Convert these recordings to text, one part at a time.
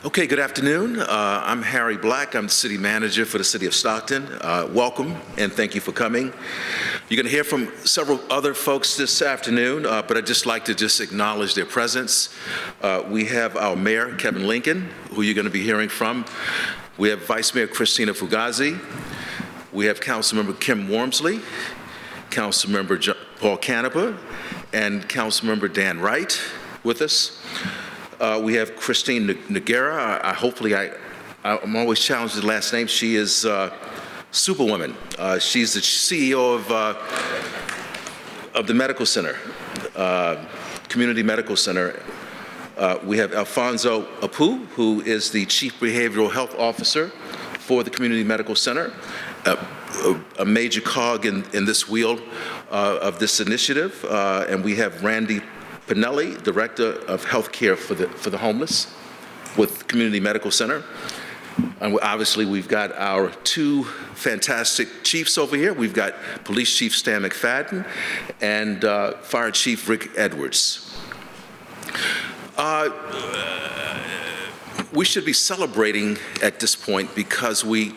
Okay, good afternoon. I'm Harry Black. I'm the city manager for the city of Stockton. Welcome and thank you for coming. You're going to hear from several other folks this afternoon, but I'd just like to acknowledge their presence. We have our mayor, Kevin Lincoln, who you're going to be hearing from. We have Vice Mayor Christina Fugazi. We have Councilmember Kim Wormsley, Councilmember Paul Canepa, and Councilmember Dan Wright with us. We have Christine Noguera. I'm always challenged with the last name. She is Superwoman. She's the CEO of the medical center, Community Medical Center. We have Alfonso Apu, who is the Chief Behavioral Health Officer for the Community Medical Center, a major cog in this wheel of this initiative. And we have Randy Pinelli, Director of Healthcare for the Homeless with Community Medical Center. And obviously we've got our two fantastic chiefs over here. We've got Police Chief Stan McFadden and Fire Chief Rick Edwards. We should be celebrating at this point because we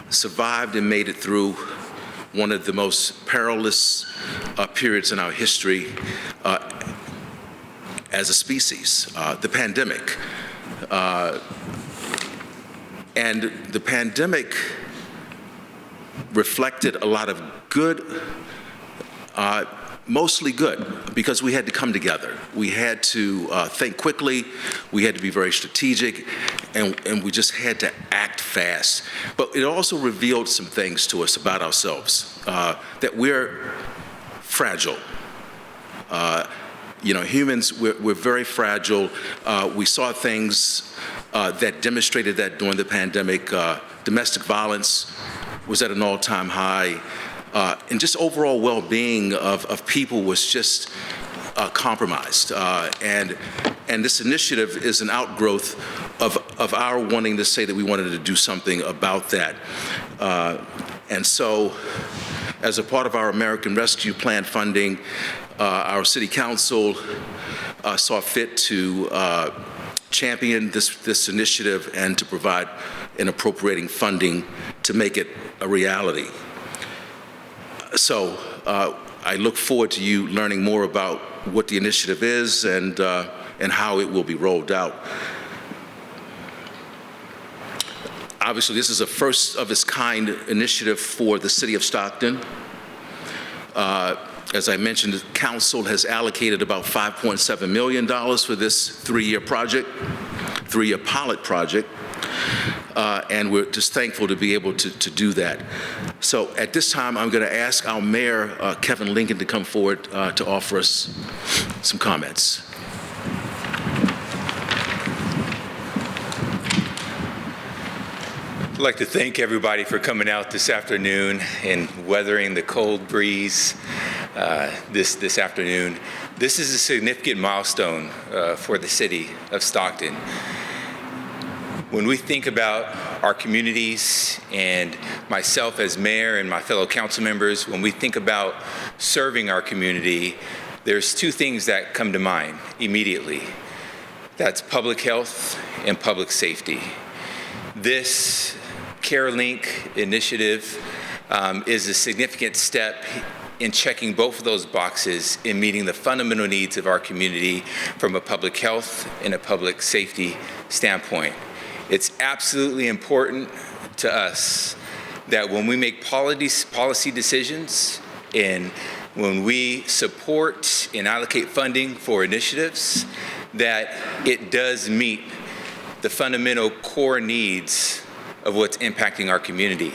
survived and made it through one of the most perilous periods in our history as a species, the pandemic. And the pandemic reflected a lot of good, mostly good, because we had to come together. We had to think quickly, we had to be very strategic, and we just had to act fast. But it also revealed some things to us about ourselves, that we're fragile. Humans, we're very fragile. We saw things that demonstrated that during the pandemic. Domestic violence was at an all-time high. And just overall well-being of people was just compromised. And this initiative is an outgrowth of our wanting to say that we wanted to do something about that. And so, as a part of our American Rescue Plan funding, our city council saw fit to champion this initiative and to provide an appropriating funding to make it a reality. So I look forward to you learning more about what the initiative is and how it will be rolled out. Obviously, this is a first of its kind initiative for the city of Stockton. As I mentioned, the council has allocated about $5.7 million for this three-year pilot project, and we're just thankful to be able to do that. So at this time, I'm going to ask our mayor, Kevin Lincoln, to come forward to offer us some comments. I'd like to thank everybody for coming out this afternoon and weathering the cold breeze this afternoon. This is a significant milestone for the city of Stockton. When we think about our communities and myself as mayor and my fellow council members, when we think about serving our community, there's two things that come to mind immediately. That's public health and public safety. This CareLink initiative is a significant step in checking both of those boxes in meeting the fundamental needs of our community from a public health and a public safety standpoint. It's absolutely important to us that when we make policy decisions and when we support and allocate funding for initiatives, that it does meet the fundamental core needs of what's impacting our community.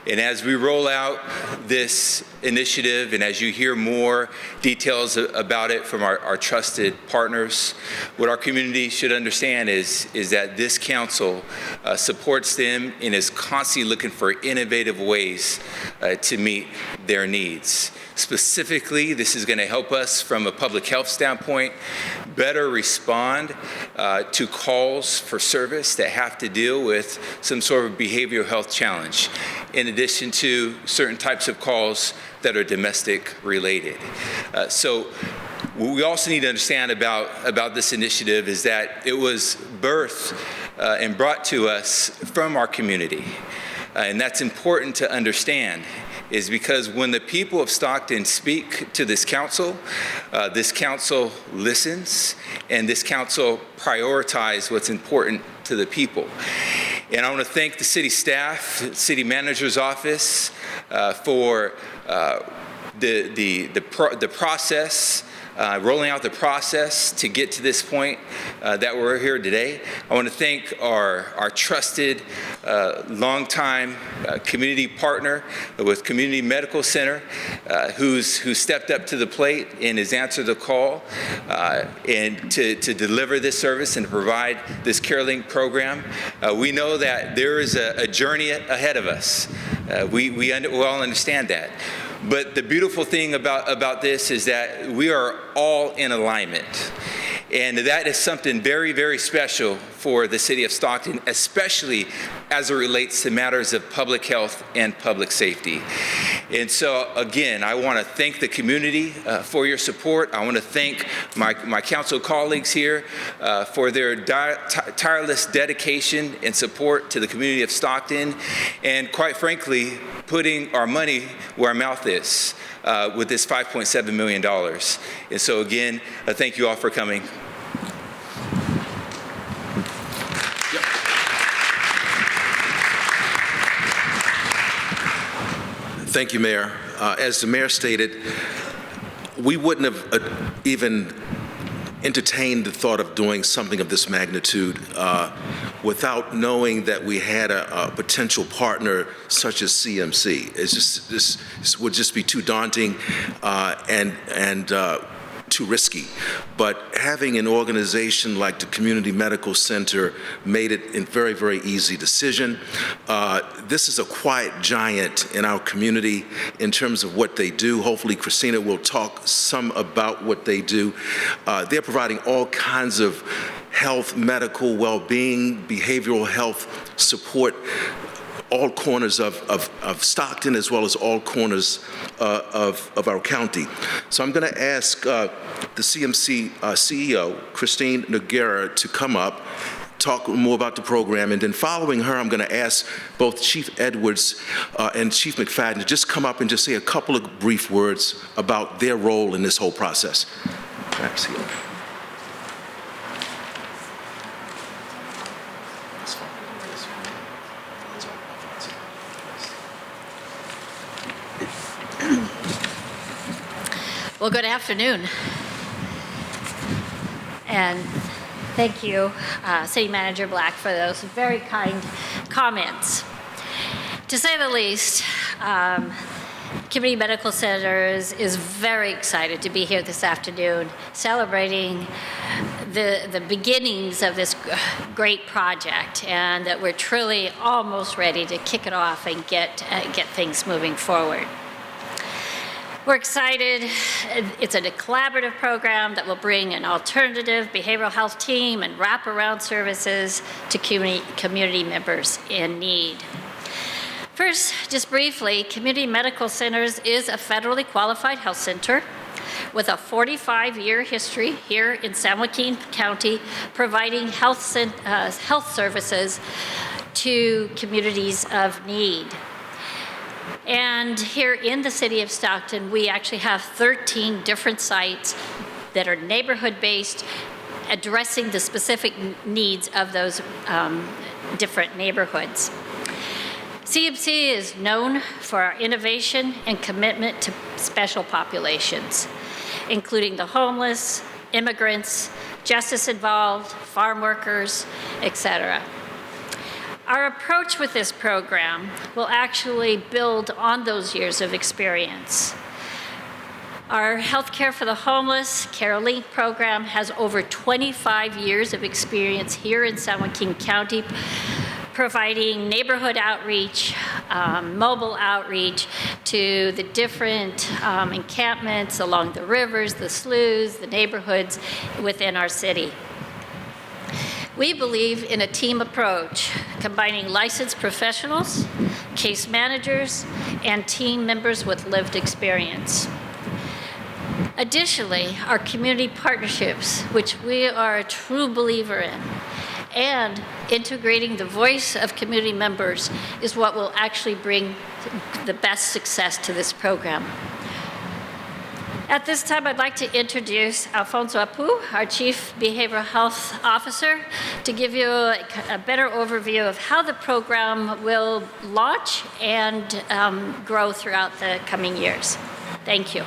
And as we roll out this initiative and as you hear more details about it from our trusted partners, what our community should understand is that this council supports them and is constantly looking for innovative ways to meet their needs. Specifically, this is going to help us from a public health standpoint better respond to calls for service that have to deal with some sort of behavioral health challenge, in addition to certain types of calls that are domestic related. So What we also need to understand about this initiative is that it was birthed and brought to us from our community. And that's important to understand, is because when the people of Stockton speak to this council listens, and this council prioritizes what's important to the people. And I want to thank the city staff, the city manager's office for the process, rolling out the process to get to this point that we're here today. I want to thank our trusted, longtime community partner with Community Medical Center, who stepped up to the plate and has answered the call and to deliver this service and to provide this CareLink program. We know that there is a journey ahead of us. We all understand that. But the beautiful thing about this is that we are all in alignment. And that is something very, very special for the city of Stockton, especially as it relates to matters of public health and public safety. And so, again, I want to thank the community for your support. I want to thank my council colleagues here for their tireless dedication and support to the community of Stockton, and quite frankly, putting our money where our mouth is with this $5.7 million. And so, again, thank you all for coming. Thank you, Mayor. As the mayor stated, we wouldn't have even entertained the thought of doing something of this magnitude without knowing that we had a potential partner such as CMC. It's just, this would just be too daunting and too risky. But having an organization like the Community Medical Center made it a very, very easy decision. This is a quiet giant in our community in terms of what they do. Hopefully, Christina will talk some about what they do. They're providing all kinds of health, medical, well-being, behavioral health support, all corners of Stockton as well as all corners of our county. So I'm going to ask the CMC CEO, Christine Noguera, to come up, talk more about the program, and then following her, I'm going to ask both Chief Edwards and Chief McFadden to just come up and just say a couple of brief words about their role in this whole process. Perhaps here. Well, good afternoon. And thank you, City Manager Black, for those very kind comments. To say the least, Community Medical Centers is very excited to be here this afternoon celebrating the beginnings of this great project, and that we're truly almost ready to kick it off and get things moving forward. We're excited. It's a collaborative program that will bring an alternative behavioral health team and wraparound services to community members in need. First, just briefly, Community Medical Centers is a federally qualified health center with a 45-year history here in San Joaquin County, providing health services to communities of need. And here in the city of Stockton, we actually have 13 different sites that are neighborhood-based, addressing the specific needs of those different neighborhoods. CMC is known for our innovation and commitment to special populations, including the homeless, immigrants, justice-involved, farm workers, etc. Our approach with this program will actually build on those years of experience. Our Healthcare for the Homeless CareLink program has over 25 years of experience here in San Joaquin County, providing neighborhood outreach, mobile outreach to the different encampments along the rivers, the sloughs, the neighborhoods within our city. We believe in a team approach, combining licensed professionals, case managers, and team members with lived experience. Additionally, our community partnerships, which we are a true believer in, and integrating the voice of community members is what will actually bring the best success to this program. At this time, I'd like to introduce Alfonso Apu, our Chief Behavioral Health Officer, to give you a better overview of how the program will launch and grow throughout the coming years. Thank you.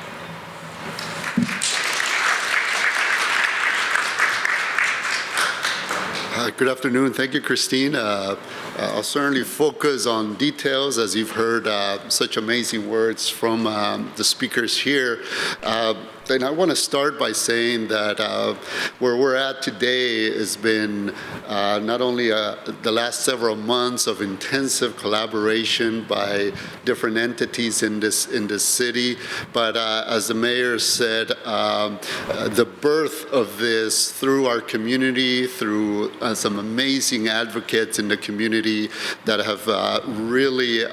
Good afternoon. Thank you, Christine. I'll certainly focus on details, as you've heard such amazing words from the speakers here. And I want to start by saying that where we're at today has been not only the last several months of intensive collaboration by different entities in this city, but as the mayor said, the birth of this through our community, through some amazing advocates in the community that have really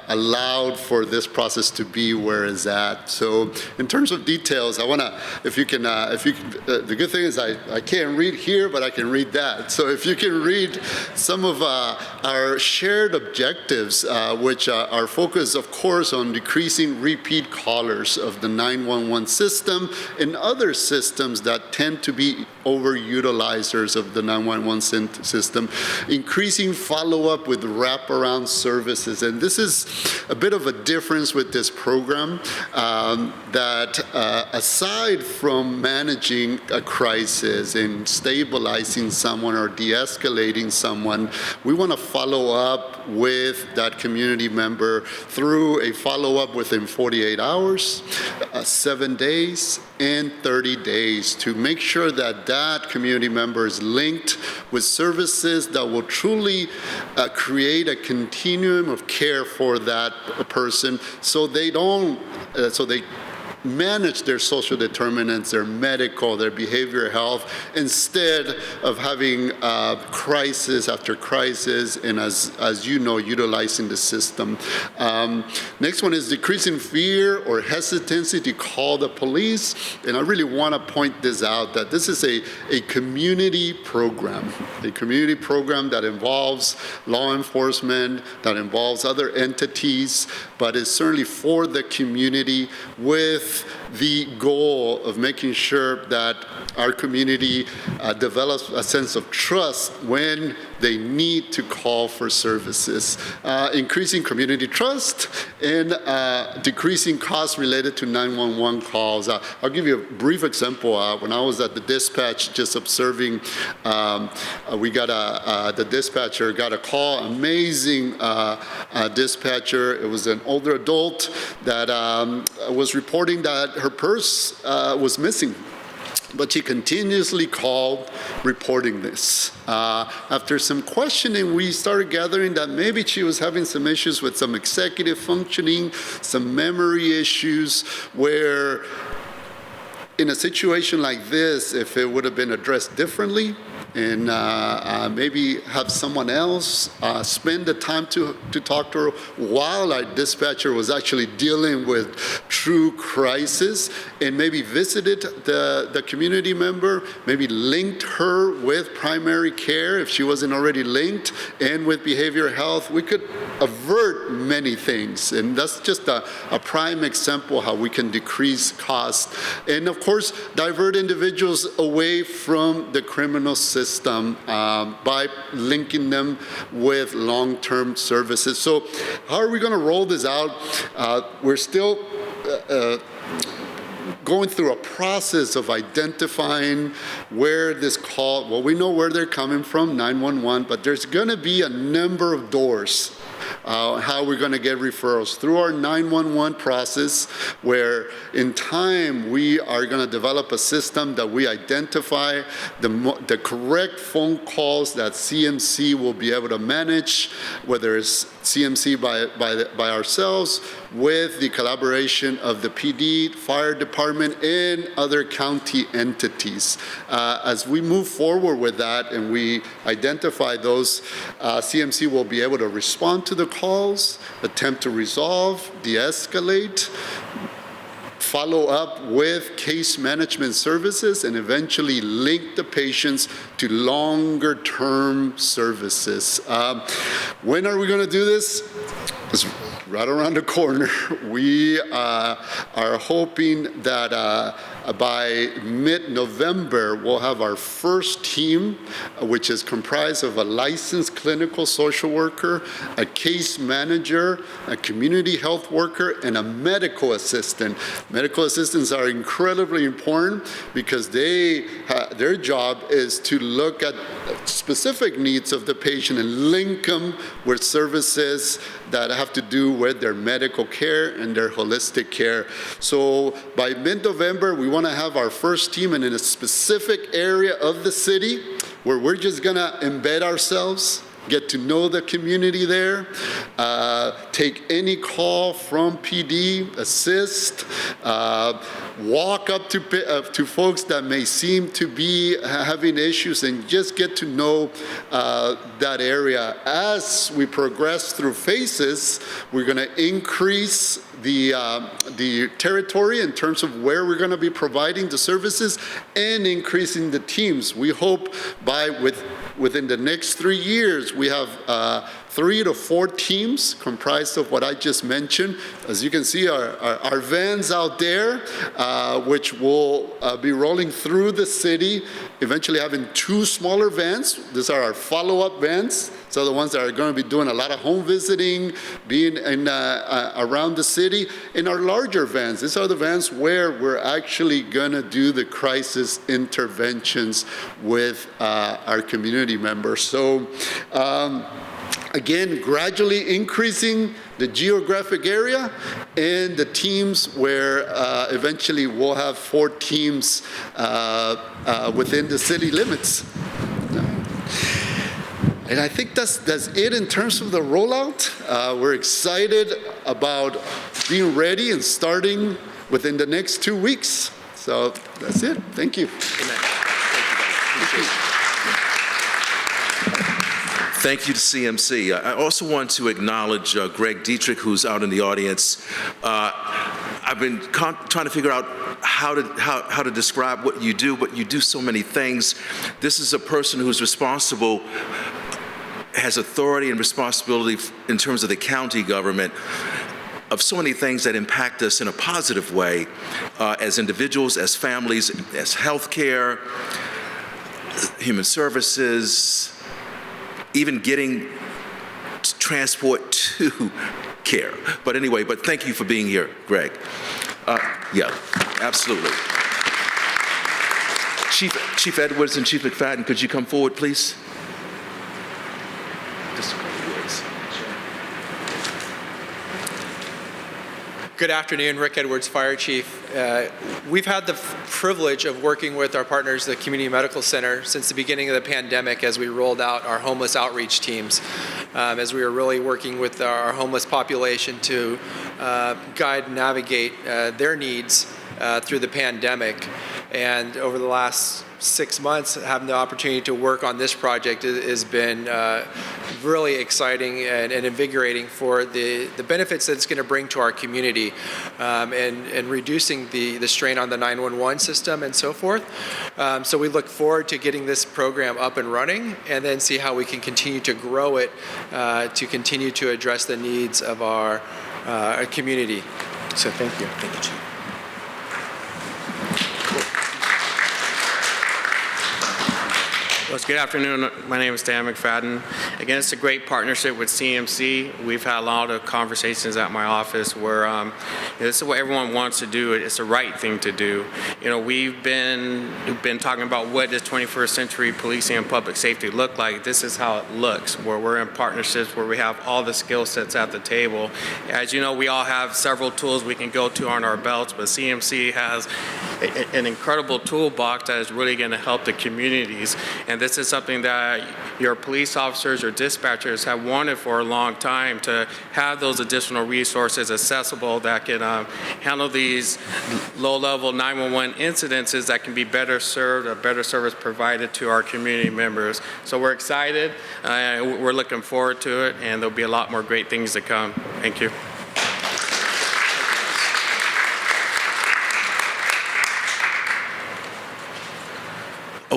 allowed for this process to be where it's at. So in terms of details, I want to, the good thing is I can't read here, but I can read that. So if you can read some of our shared objectives, which are focused, of course, on decreasing repeat callers of the 911 system and other systems that tend to be overutilizers of the 911 system, increasing follow-up with wraparound services. And this is a bit of a difference with this program, that aside from managing a crisis and stabilizing someone or de-escalating someone, we want to follow up with that community member through a follow-up within 48 hours, 7 days, and 30 days to make sure that that community member is linked with services that will truly create a continuum of care for that person, so they manage their social determinants, their medical, their behavioral health, instead of having crisis after crisis, and as you know, utilizing the system. Next one is decreasing fear or hesitancy to call the police. And I really want to point this out, that this is a community program that involves law enforcement, that involves other entities, but is certainly for the community, with the goal of making sure that our community develops a sense of trust when they need to call for services, increasing community trust and decreasing costs related to 911 calls. I'll give you a brief example. When I was at the dispatch just observing, the dispatcher got a call, amazing dispatcher. It was an older adult that was reporting that her purse was missing. But she continuously called, reporting this. After some questioning, we started gathering that maybe she was having some issues with some executive functioning, some memory issues, where in a situation like this, if it would have been addressed differently, and maybe have someone else spend the time to talk to her while our dispatcher was actually dealing with true crisis, and maybe visited the community member, maybe linked her with primary care if she wasn't already linked, and with behavioral health, we could avert many things. And that's just a prime example how we can decrease costs. And of course, divert individuals away from the criminal system by linking them with long-term services. So how are we going to roll this out? We're still going through a process of identifying where this call, well, we know where they're coming from, 911, but there's going to be a number of doors. How we're going to get referrals through our 911 process, where in time we are going to develop a system that we identify the correct phone calls that CMC will be able to manage, whether it's CMC by ourselves, with the collaboration of the PD, fire department, and other county entities. As we move forward with that and we identify those, CMC will be able to respond to the calls, attempt to resolve, de-escalate, follow up with case management services, and eventually link the patients to longer-term services. When are we going to do this? It's right around the corner. We are hoping that by mid-November, we'll have our first team, which is comprised of a licensed clinical social worker, a case manager, a community health worker, and a medical assistant. Medical assistants are incredibly important because their job is to look at specific needs of the patient and link them with services that have to do with their medical care and their holistic care. So by mid-November, we want to have our first team in a specific area of the city where we're just going to embed ourselves, get to know the community there, take any call from PD, assist, walk up to folks that may seem to be having issues, and just get to know that area. As we progress through phases, we're going to increase the territory in terms of where we're going to be providing the services and increasing the teams. We hope within the next 3 years, we have 3 to 4 teams comprised of what I just mentioned. As you can see, our vans out there, which will be rolling through the city, eventually having 2 smaller vans. These are our follow-up vans. So the ones that are going to be doing a lot of home visiting, being around the city. In our larger vans, these are the vans where we're actually going to do the crisis interventions with our community members. So again, gradually increasing the geographic area and the teams, where eventually we'll have 4 teams within the city limits. And I think that's it in terms of the rollout. We're excited about being ready and starting within the next 2 weeks. So that's it. Thank you. Thank you to CMC. I also want to acknowledge Greg Dietrich, who's out in the audience. I've been trying to figure out how to describe what you do, but you do so many things. This is a person who's responsible, has authority and responsibility in terms of the county government of so many things that impact us in a positive way as individuals, as families, as healthcare, human services, even getting transport to care. But anyway, thank you for being here, Greg. Yeah, absolutely. Chief Edwards and Chief McFadden, could you come forward, please? Just a couple words. Good afternoon, Rick Edwards, Fire Chief. We've had the privilege of working with our partners, the Community Medical Center, since the beginning of the pandemic as we rolled out our homeless outreach teams, as we were really working with our homeless population to guide and navigate their needs through the pandemic. And over the last 6 months, having the opportunity to work on this project has been really exciting and invigorating for the benefits that it's going to bring to our community, and reducing the strain on the 911 system and so forth. So we look forward to getting this program up and running, and then see how we can continue to grow it to continue to address the needs of our community. So thank you. Thank you, Chief. Well, good afternoon. My name is Dan McFadden. Again, it's a great partnership with CMC. We've had a lot of conversations at my office where this is what everyone wants to do. It's the right thing to do. You know, we've been talking about what does 21st century policing and public safety look like. This is how it looks, where we're in partnerships, where we have all the skill sets at the table. As you know, we all have several tools we can go to on our belts, but CMC has an incredible toolbox that is really going to help the communities. And this is something that your police officers or dispatchers have wanted for a long time, to have those additional resources accessible that can handle these low-level 911 incidences that can be better served, a better service provided to our community members. So we're excited, we're looking forward to it, and there'll be a lot more great things to come. Thank you.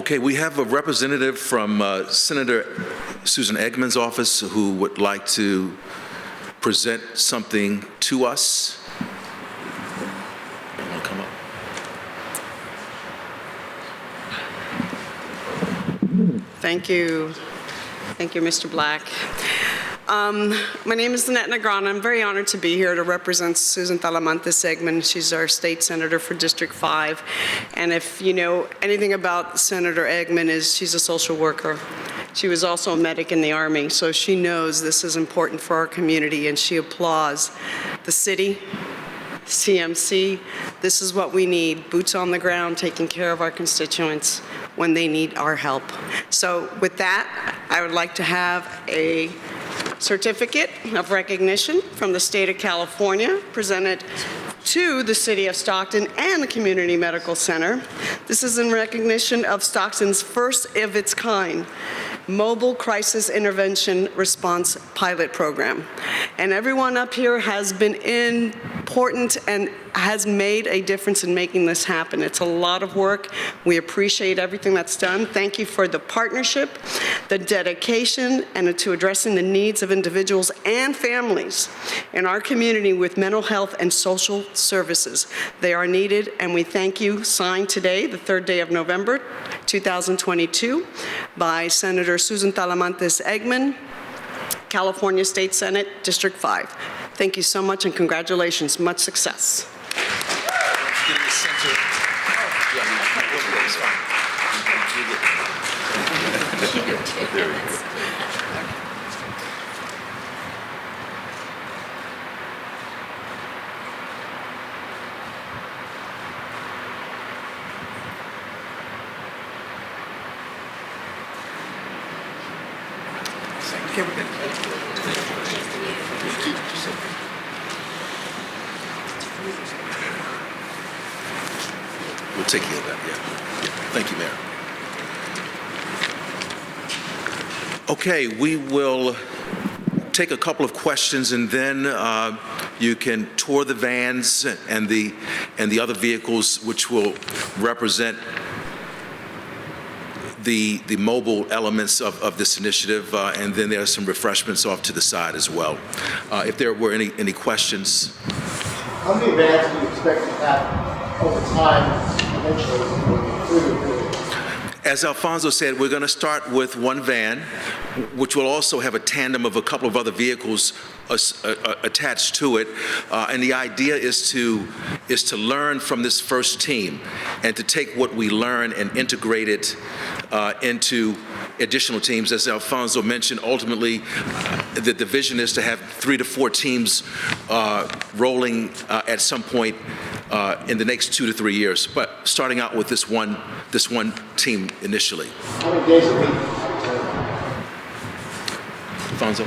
Okay, we have a representative from Senator Susan Eggman's office who would like to present something to us. You want to come up? Thank you. Thank you, Mr. Black. My name is Annette Negrón. I'm very honored to be here to represent Susan Talamantes Eggman. She's our state senator for District 5. And if you know anything about Senator Eggman, she's a social worker. She was also a medic in the Army, so she knows this is important for our community, and she applauds the city, CMC. This is what we need, boots on the ground, taking care of our constituents when they need our help. So with that, I would like to have a certificate of recognition from the state of California presented to the city of Stockton and the Community Medical Center. This is in recognition of Stockton's first of its kind Mobile Crisis Intervention Response Pilot Program. And everyone up here has been important and has made a difference in making this happen. It's a lot of work. We appreciate everything that's done. Thank you for the partnership, the dedication, and to addressing the needs of individuals and families in our community with mental health and social services. They are needed, and we thank you. Signed today, the 3rd day of November, 2022, by Senator Susan Talamantes Eggman, California State Senate, District 5. Thank you so much, and congratulations. Much success. We'll take care of that, yeah. Thank you, Mayor. Okay, we will take a couple of questions, and then you can tour the vans and the other vehicles which will represent the mobile elements of this initiative, and then there are some refreshments off to the side as well. If there were any questions. How many vans do you expect to have over time, eventually? As Alfonso said, we're going to start with one van, which will also have a tandem of a couple of other vehicles attached to it. And the idea is to learn from this first team and to take what we learn and integrate it into additional teams. As Alfonso mentioned, ultimately, the vision is to have 3 to 4 teams rolling at some point in the next 2 to 3 years, but starting out with this one team initially. How many days a week? Alfonso?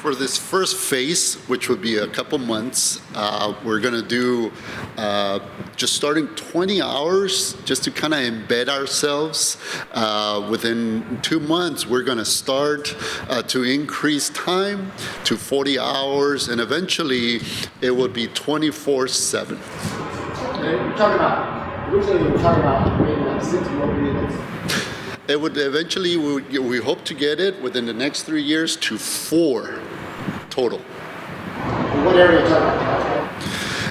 For this first phase, which would be a couple months, we're going to do just starting 20 hours just to kind of embed ourselves. Within 2 months, we're going to start to increase time to 40 hours, and eventually it will be 24/7. You're talking about, originally you were talking about maybe like 6 more units. It would eventually, we hope to get it within the next 3 years to 4 total. What area are you talking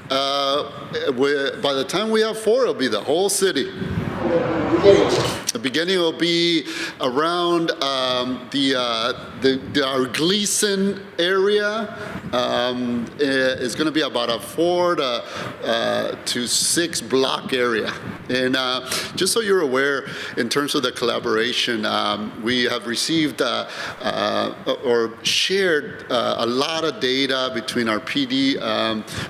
about? By the time we have 4, it'll be the whole city. The beginning will be around our Gleason area. It's going to be about a 4 to 6 block area. And just so you're aware, in terms of the collaboration, we have received or shared a lot of data between our PD,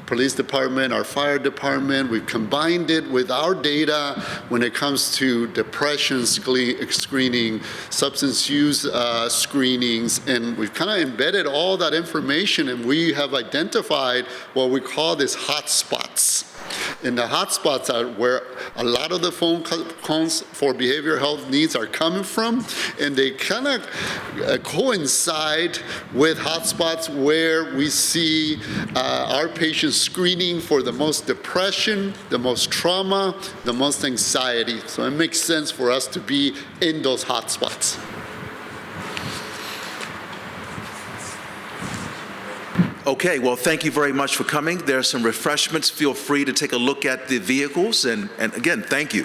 police department, our fire department. We've combined it with our data when it comes to depression screening, substance use screenings, and we've kind of embedded all that information, and we have identified what we call these hot spots. And the hotspots are where a lot of the phone calls for behavioral health needs are coming from, and they kind of coincide with hotspots where we see our patients screening for the most depression, the most trauma, the most anxiety. So it makes sense for us to be in those hotspots. Okay, well, thank you very much for coming. There are some refreshments. Feel free to take a look at the vehicles. And again, thank you.